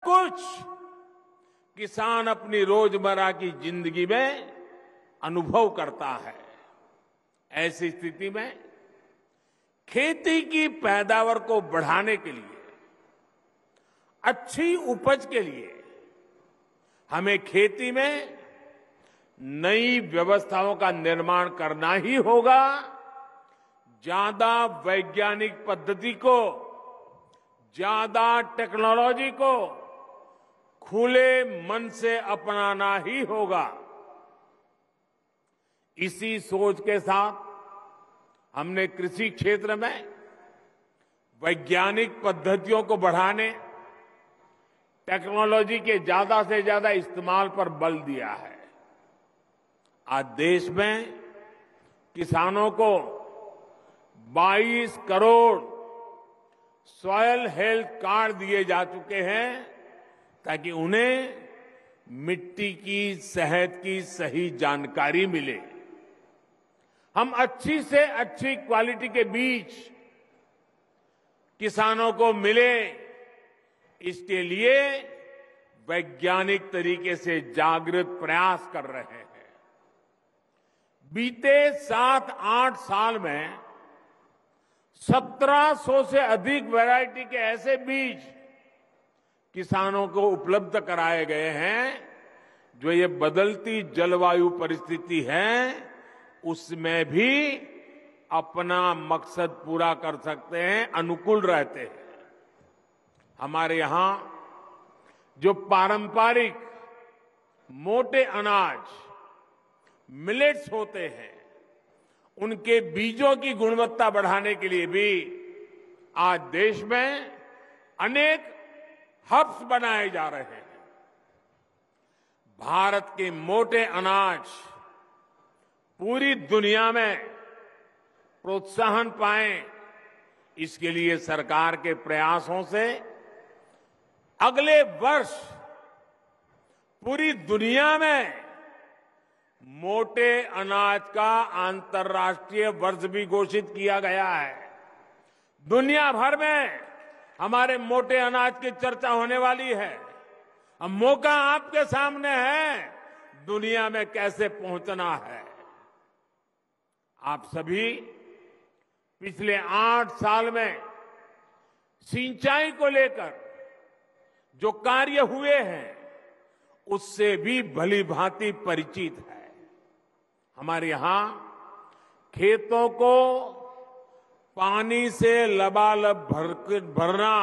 कुछ किसान अपनी रोजमर्रा की जिंदगी में अनुभव करता है। ऐसी स्थिति में खेती की पैदावार को बढ़ाने के लिए, अच्छी उपज के लिए हमें खेती में नई व्यवस्थाओं का निर्माण करना ही होगा। ज्यादा वैज्ञानिक पद्धति को, ज्यादा टेक्नोलॉजी को खुले मन से अपनाना ही होगा। इसी सोच के साथ हमने कृषि क्षेत्र में वैज्ञानिक पद्धतियों को बढ़ाने, टेक्नोलॉजी के ज्यादा से ज्यादा इस्तेमाल पर बल दिया है। आज देश में किसानों को 22 करोड़ सॉयल हेल्थ कार्ड दिए जा चुके हैं ताकि उन्हें मिट्टी की सेहत की सही जानकारी मिले। हम अच्छी से अच्छी क्वालिटी के बीज किसानों को मिले, इसके लिए वैज्ञानिक तरीके से जागृत प्रयास कर रहे हैं। बीते 7-8 साल में 1700 से अधिक वैरायटी के ऐसे बीज किसानों को उपलब्ध कराए गए हैं जो ये बदलती जलवायु परिस्थिति है उसमें भी अपना मकसद पूरा कर सकते हैं, अनुकूल रहते हैं। हमारे यहां जो पारंपरिक मोटे अनाज मिलेट्स होते हैं, उनके बीजों की गुणवत्ता बढ़ाने के लिए भी आज देश में अनेक हब्स बनाए जा रहे हैं। भारत के मोटे अनाज पूरी दुनिया में प्रोत्साहन पाए, इसके लिए सरकार के प्रयासों से अगले वर्ष पूरी दुनिया में मोटे अनाज का अंतर्राष्ट्रीय वर्ष भी घोषित किया गया है। दुनिया भर में हमारे मोटे अनाज की चर्चा होने वाली है। अब मौका आपके सामने है, दुनिया में कैसे पहुंचना है। आप सभी पिछले 8 साल में सिंचाई को लेकर जो कार्य हुए हैं उससे भी भली भांति परिचित है। हमारे यहां खेतों को पानी से लबालब भरना,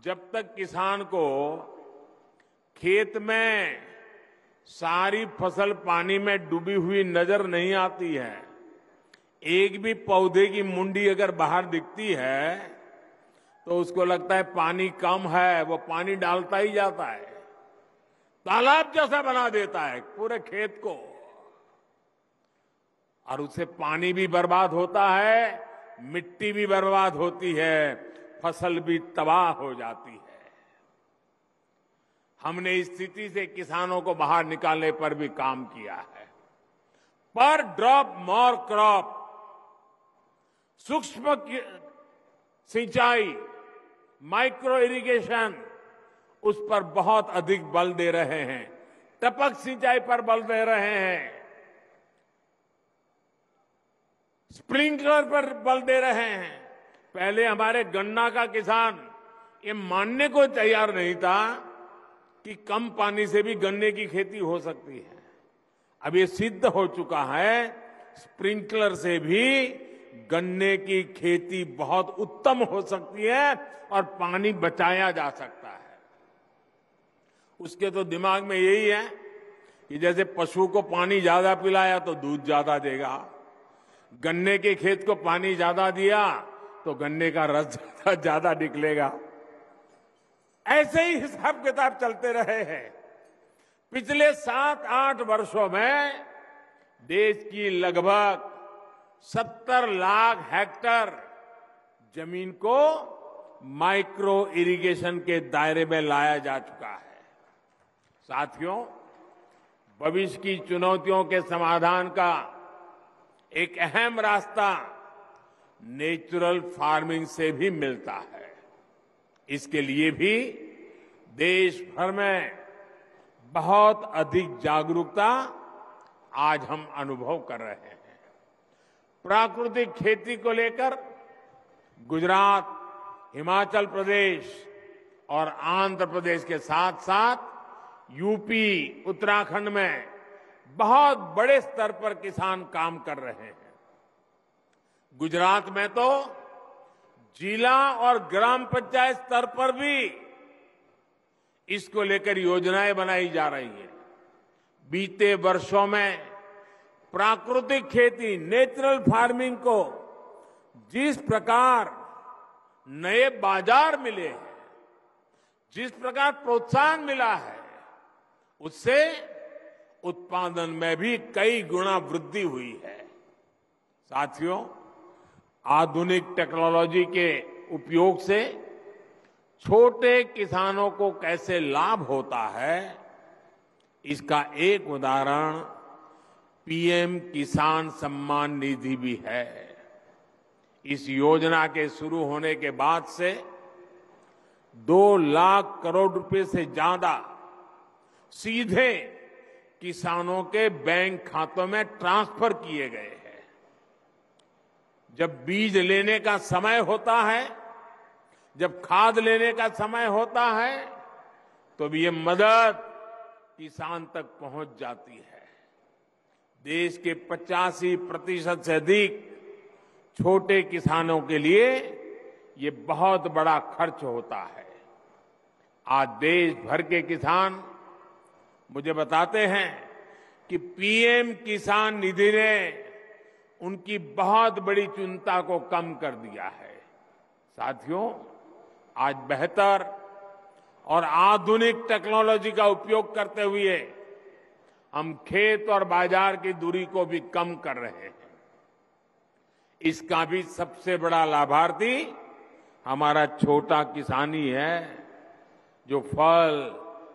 जब तक किसान को खेत में सारी फसल पानी में डूबी हुई नजर नहीं आती है, एक भी पौधे की मुंडी अगर बाहर दिखती है तो उसको लगता है पानी कम है, वो पानी डालता ही जाता है, तालाब जैसा बना देता है पूरे खेत को, और उससे पानी भी बर्बाद होता है, मिट्टी भी बर्बाद होती है, फसल भी तबाह हो जाती है। हमने इस स्थिति से किसानों को बाहर निकालने पर भी काम किया है। पर ड्रॉप मोर क्रॉप, सूक्ष्म सिंचाई, माइक्रो इरिगेशन, उस पर बहुत अधिक बल दे रहे हैं। टपक सिंचाई पर बल दे रहे हैं, स्प्रिंकलर पर बल दे रहे हैं। पहले हमारे गन्ना का किसान ये मानने को तैयार नहीं था कि कम पानी से भी गन्ने की खेती हो सकती है। अब ये सिद्ध हो चुका है, स्प्रिंकलर से भी गन्ने की खेती बहुत उत्तम हो सकती है और पानी बचाया जा सकता है। उसके तो दिमाग में यही है कि जैसे पशु को पानी ज्यादा पिलाया तो दूध ज्यादा देगा, गन्ने के खेत को पानी ज्यादा दिया तो गन्ने का रस ज्यादा निकलेगा। ऐसे ही हिसाब किताब चलते रहे हैं। पिछले 7-8 वर्षों में देश की लगभग 70 लाख हेक्टेयर जमीन को माइक्रो इरिगेशन के दायरे में लाया जा चुका है। साथियों, भविष्य की चुनौतियों के समाधान का एक अहम रास्ता नेचुरल फार्मिंग से भी मिलता है। इसके लिए भी देश भर में बहुत अधिक जागरूकता आज हम अनुभव कर रहे हैं। प्राकृतिक खेती को लेकर गुजरात, हिमाचल प्रदेश और आंध्र प्रदेश के साथ साथ यूपी, उत्तराखंड में बहुत बड़े स्तर पर किसान काम कर रहे हैं। गुजरात में तो जिला और ग्राम पंचायत स्तर पर भी इसको लेकर योजनाएं बनाई जा रही हैं। बीते वर्षों में प्राकृतिक खेती, नेचुरल फार्मिंग को जिस प्रकार नए बाजार मिले हैं, जिस प्रकार प्रोत्साहन मिला है, उससे उत्पादन में भी कई गुना वृद्धि हुई है। साथियों, आधुनिक टेक्नोलॉजी के उपयोग से छोटे किसानों को कैसे लाभ होता है, इसका एक उदाहरण पीएम किसान सम्मान निधि भी है। इस योजना के शुरू होने के बाद से 2 लाख करोड़ रुपए से ज्यादा सीधे किसानों के बैंक खातों में ट्रांसफर किए गए हैं। जब बीज लेने का समय होता है, जब खाद लेने का समय होता है, तो भी ये मदद किसान तक पहुंच जाती है। देश के 85% से अधिक छोटे किसानों के लिए ये बहुत बड़ा खर्च होता है। आज देश भर के किसान मुझे बताते हैं कि पीएम किसान निधि ने उनकी बहुत बड़ी चिंता को कम कर दिया है। साथियों, आज बेहतर और आधुनिक टेक्नोलॉजी का उपयोग करते हुए हम खेत और बाजार की दूरी को भी कम कर रहे हैं। इसका भी सबसे बड़ा लाभार्थी हमारा छोटा किसान ही है, जो फल,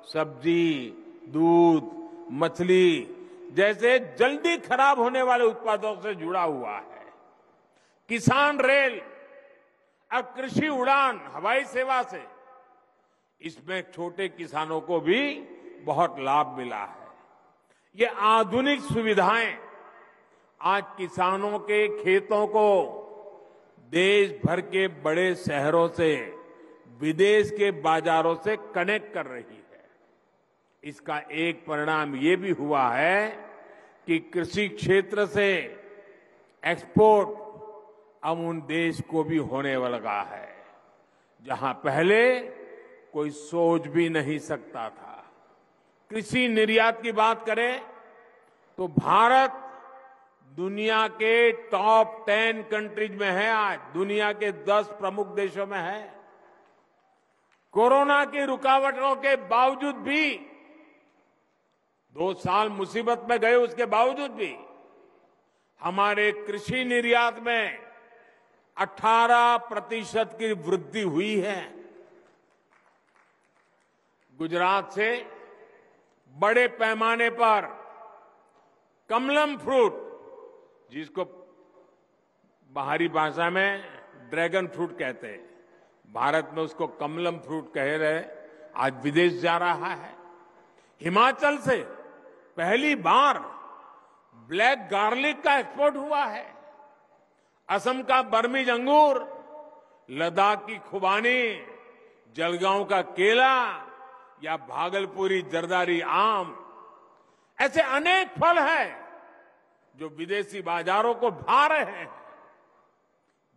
सब्जी, दूध, मछली जैसे जल्दी खराब होने वाले उत्पादों से जुड़ा हुआ है। किसान रेल और कृषि उड़ान हवाई सेवा से इसमें छोटे किसानों को भी बहुत लाभ मिला है। ये आधुनिक सुविधाएं आज किसानों के खेतों को देश भर के बड़े शहरों से, विदेश के बाजारों से कनेक्ट कर रही है। इसका एक परिणाम ये भी हुआ है कि कृषि क्षेत्र से एक्सपोर्ट अब उन देश को भी होने लगा है, जहां पहले कोई सोच भी नहीं सकता था। कृषि निर्यात की बात करें तो भारत दुनिया के टॉप 10 कंट्रीज में है। आज दुनिया के 10 प्रमुख देशों में है। कोरोना की रुकावटों के बावजूद भी 2 साल मुसीबत में गए, उसके बावजूद भी हमारे कृषि निर्यात में 18% की वृद्धि हुई है। गुजरात से बड़े पैमाने पर कमलम फ्रूट, जिसको बाहरी भाषा में ड्रैगन फ्रूट कहते हैं, भारत में उसको कमलम फ्रूट कह रहे, आज विदेश जा रहा है। हिमाचल से पहली बार ब्लैक गार्लिक का एक्सपोर्ट हुआ है। असम का बर्मीज अंगूर, लद्दाख की खुबानी, जलगांव का केला या भागलपुरी जरदारी आम, ऐसे अनेक फल हैं जो विदेशी बाजारों को भा रहे हैं।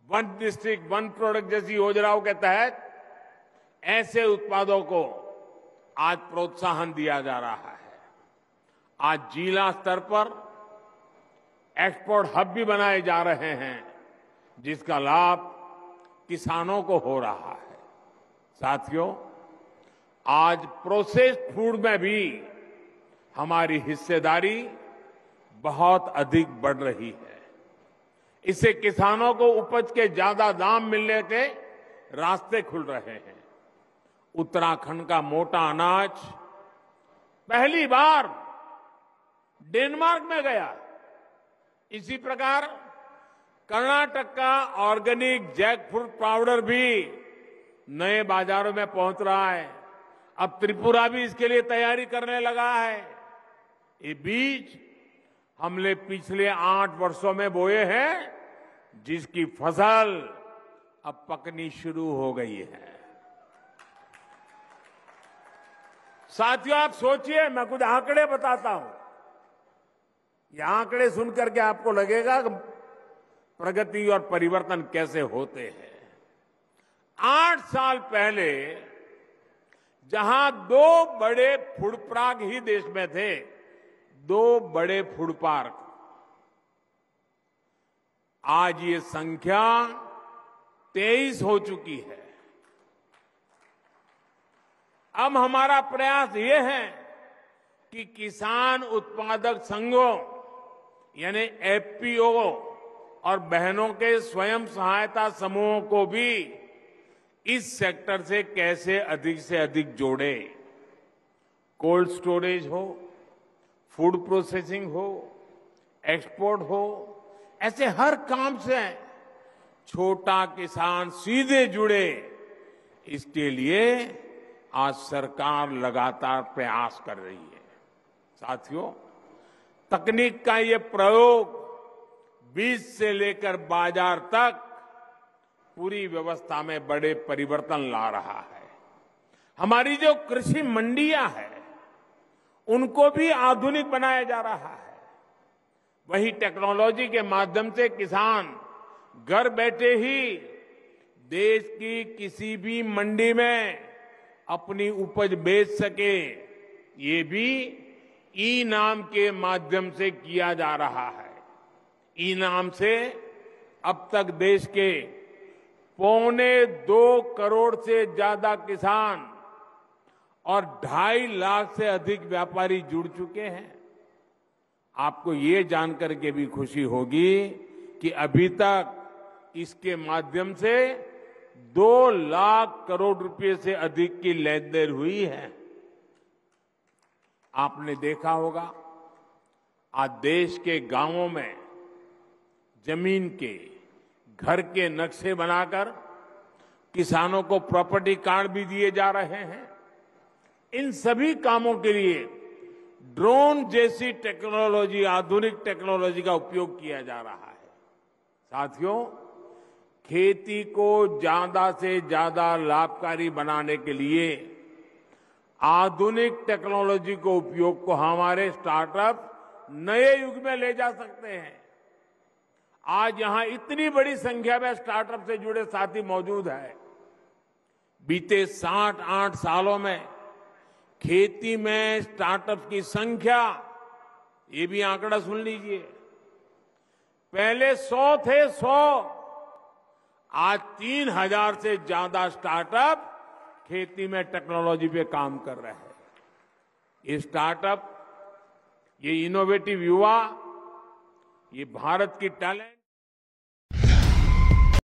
वन डिस्ट्रिक्ट वन प्रोडक्ट जैसी योजनाओं के तहत ऐसे उत्पादों को आज प्रोत्साहन दिया जा रहा है। आज जिला स्तर पर एक्सपोर्ट हब भी बनाए जा रहे हैं, जिसका लाभ किसानों को हो रहा है। साथियों, आज प्रोसेस्ड फूड में भी हमारी हिस्सेदारी बहुत अधिक बढ़ रही है। इससे किसानों को उपज के ज्यादा दाम मिलने के रास्ते खुल रहे हैं। उत्तराखंड का मोटा अनाज पहली बार डेनमार्क में गया। इसी प्रकार कर्नाटक का ऑर्गेनिक जैकफ्रूट पाउडर भी नए बाजारों में पहुंच रहा है। अब त्रिपुरा भी इसके लिए तैयारी करने लगा है। ये बीज हमने पिछले 8 वर्षों में बोए हैं, जिसकी फसल अब पकनी शुरू हो गई है। साथियों, आप सोचिए, मैं कुछ आंकड़े बताता हूं। ये आंकड़े सुनकर के आपको लगेगा कि प्रगति और परिवर्तन कैसे होते हैं। 8 साल पहले जहां 2 बड़े फूड पार्क ही देश में थे, 2 बड़े फूड पार्क, आज ये संख्या 23 हो चुकी है। अब हमारा प्रयास ये है कि किसान उत्पादक संघों यानी एफपीओ और बहनों के स्वयं सहायता समूहों को भी इस सेक्टर से कैसे अधिक से अधिक जोड़े। कोल्ड स्टोरेज हो, फूड प्रोसेसिंग हो, एक्सपोर्ट हो, ऐसे हर काम से छोटा किसान सीधे जुड़े। इसके लिए आज सरकार लगातार प्रयास कर रही है। साथियों, तकनीक का ये प्रयोग बीज से लेकर बाजार तक पूरी व्यवस्था में बड़े परिवर्तन ला रहा है। हमारी जो कृषि मंडियां हैं, उनको भी आधुनिक बनाया जा रहा है। वही टेक्नोलॉजी के माध्यम से किसान घर बैठे ही देश की किसी भी मंडी में अपनी उपज बेच सके, ये भी ई नाम के माध्यम से किया जा रहा है। ई नाम से अब तक देश के 2.25 करोड़ से ज्यादा किसान और 2.5 लाख से अधिक व्यापारी जुड़ चुके हैं। आपको ये जानकर के भी खुशी होगी कि अभी तक इसके माध्यम से 2 लाख करोड़ रुपए से अधिक की लेन देन हुई है। आपने देखा होगा, आज देश के गांवों में जमीन के, घर के नक्शे बनाकर किसानों को प्रॉपर्टी कार्ड भी दिए जा रहे हैं। इन सभी कामों के लिए ड्रोन जैसी टेक्नोलॉजी, आधुनिक टेक्नोलॉजी का उपयोग किया जा रहा है। साथियों, खेती को ज्यादा से ज्यादा लाभकारी बनाने के लिए आधुनिक टेक्नोलॉजी को उपयोग को हमारे स्टार्टअप नए युग में ले जा सकते हैं। आज यहां इतनी बड़ी संख्या में स्टार्टअप से जुड़े साथी मौजूद हैं। बीते 7-8 सालों में खेती में स्टार्टअप की संख्या, ये भी आंकड़ा सुन लीजिए, पहले 100 थे, 100, आज 3000 से ज्यादा स्टार्टअप खेती में टेक्नोलॉजी पे काम कर रहे हैं। ये स्टार्टअप, ये इनोवेटिव युवा, ये भारत की टैलेंट